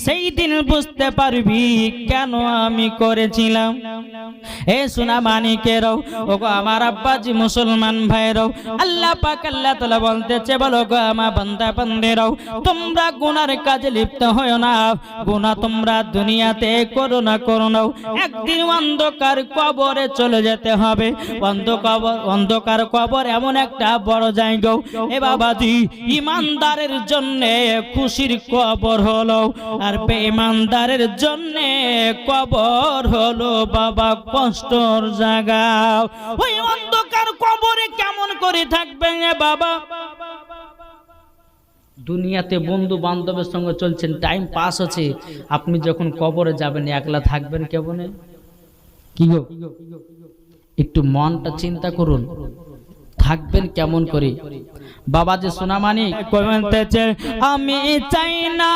সেই দিন বুঝতে পারবি কেন আমি করেছিলাম। এ সোনা মানিকেরাও, ওগো আমার আব্বাজি মুসলমান ভাইরাও, আল্লাহ পাক আল্লাহ তাআলা বলতেছে, বলো গো আমার বান্দা বান্দেরাও, তোমরা গুনার কাজে লিপ্ত হয়ো না। গুনাহ তোমরা দুনিয়াতে করো না, একদিন অন্ধকার কবরে চলে যেতে হবে। অন্ধকার কবর এমন একটা বড় জায়গা, এ বাবাজি ইমানদারের জন্য খুশির কবর হলো, আর বেঈমানদারের জন্য কবর হলো বাবা কষ্টর জায়গা। ওই অন্ধকার কবরে কেমন করে থাকবেন বাবা? দুনিয়াতে বন্ধু বান্ধবের সঙ্গে চলছেন, টাইম পাস হচ্ছে, আপনি যখন কবরে যাবেন একলা থাকবেন কেমনে? কি গো, একটু মনটা চিন্তা করুন, থাকবেন কেমন করে? বাবা যে সোনামানি কইতেছে, আমি চাই না